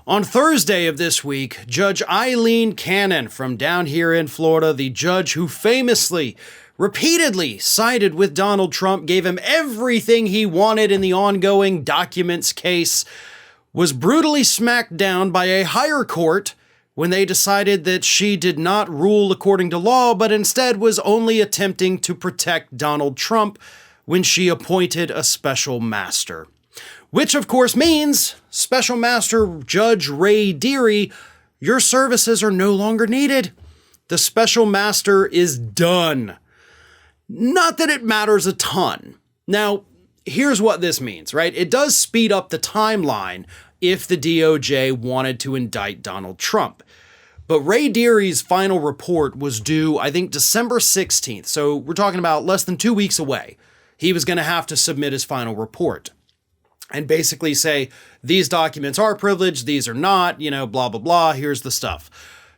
On Thursday of this week, Judge Aileen Cannon from down here in Florida, the judge who famously, repeatedly sided with Donald Trump, gave him everything he wanted in the ongoing documents case, was brutally smacked down by a higher court when they decided that she did not rule according to law, but instead was only attempting to protect Donald Trump when she appointed a special master. Which, of course, means Special Master Judge Ray Dearie, your services are no longer needed. The Special Master is done. Not that it matters a ton. Now, here's what this means, right? It does speed up the timeline if the DOJ wanted to indict Donald Trump. But Ray Dearie's final report was due, I think, December 16th. So we're talking about less than 2 weeks away. He was going to have to submit his final report and basically say, these documents are privileged, these are not, blah, blah, blah, here's the stuff.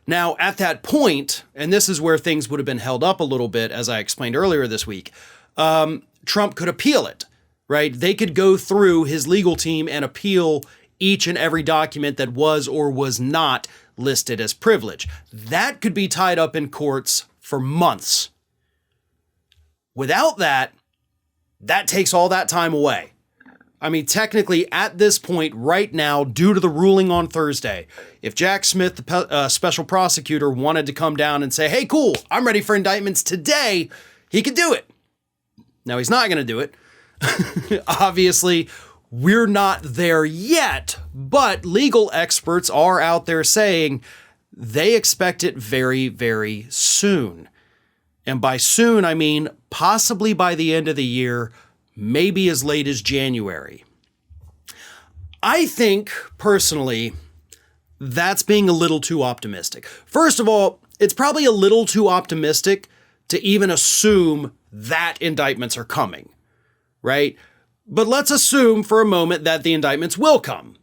Now, at that point, and this is where things would have been held up a little bit, as I explained earlier this week, Trump could appeal it, right? They could go through his legal team and appeal each and every document that was or was not listed as privilege. That could be tied up in courts for months. Without that, that takes all that time away. I mean, technically, at this point, right now, due to the ruling on Thursday, if Jack Smith, the special prosecutor, wanted to come down and say, hey, cool, I'm ready for indictments today, he could do it. Now, he's not going to do it. Obviously, we're not there yet, but legal experts are out there saying they expect it very, very soon. And by soon, I mean possibly by the end of the year, maybe as late as January. I think, personally, that's being a little too optimistic. First of all, it's probably a little too optimistic to even assume that indictments are coming, right? But let's assume for a moment that the indictments will come.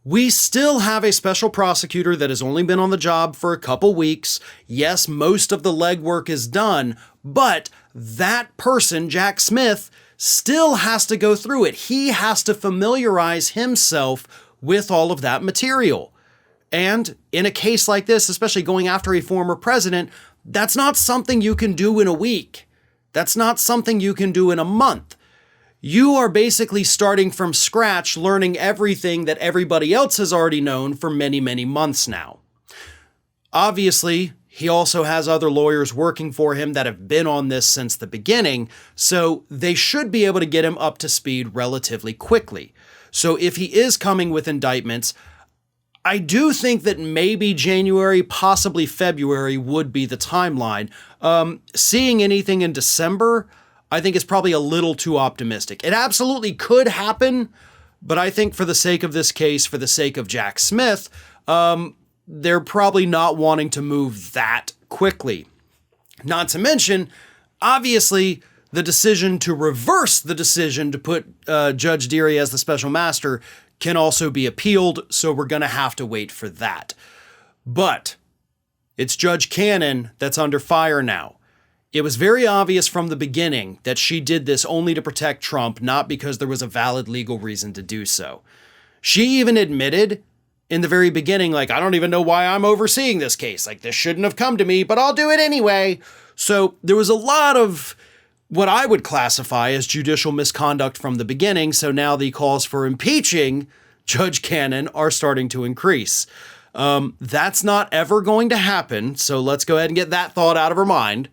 We still have a special prosecutor that has only been on the job for a couple weeks. Yes, most of the legwork is done, but that person, Jack Smith, still has to go through it. He has to familiarize himself with all of that material. And in a case like this, especially going after a former president, that's not something you can do in a week. That's not something you can do in a month. You are basically starting from scratch, learning everything that everybody else has already known for many, many months now. Obviously, he also has other lawyers working for him that have been on this since the beginning, so they should be able to get him up to speed relatively quickly. So if he is coming with indictments, I do think that maybe January, possibly February would be the timeline. Seeing anything in December, I think is probably a little too optimistic. It absolutely could happen, but I think for the sake of this case, for the sake of Jack Smith, they're probably not wanting to move that quickly. Not to mention, obviously, the decision to reverse the decision to put Judge Deary as the special master can also be appealed, so we're going to have to wait for that. But it's Judge Cannon that's under fire now. It was very obvious from the beginning that she did this only to protect Trump, not because there was a valid legal reason to do so. She even admitted in the very beginning, I don't even know why I'm overseeing this case. This shouldn't have come to me, but I'll do it anyway. So there was a lot of what I would classify as judicial misconduct from the beginning. So now the calls for impeaching Judge Cannon are starting to increase. That's not ever going to happen. So let's go ahead and get that thought out of our mind.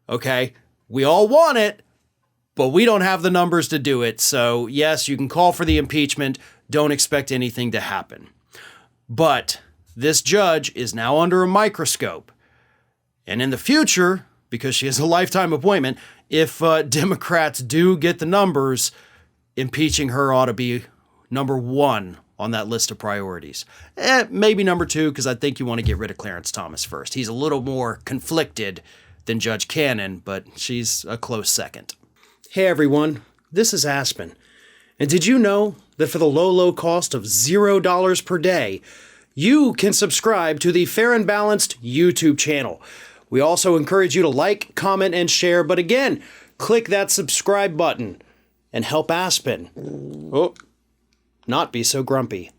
Okay, we all want it, but we don't have the numbers to do it. So yes, you can call for the impeachment. Don't expect anything to happen. But this judge is now under a microscope. And in the future, because she has a lifetime appointment, if Democrats do get the numbers, impeaching her ought to be number one on that list of priorities. Maybe number two, because I think you want to get rid of Clarence Thomas first. He's a little more conflicted than Judge Cannon, but she's a close second. Hey everyone, this is Aspen. And did you know that for the low, low cost of $0 per day, you can subscribe to the Fair and Balanced YouTube channel? We also encourage you to like, comment, and share, but again, click that subscribe button and help Aspen not be so grumpy.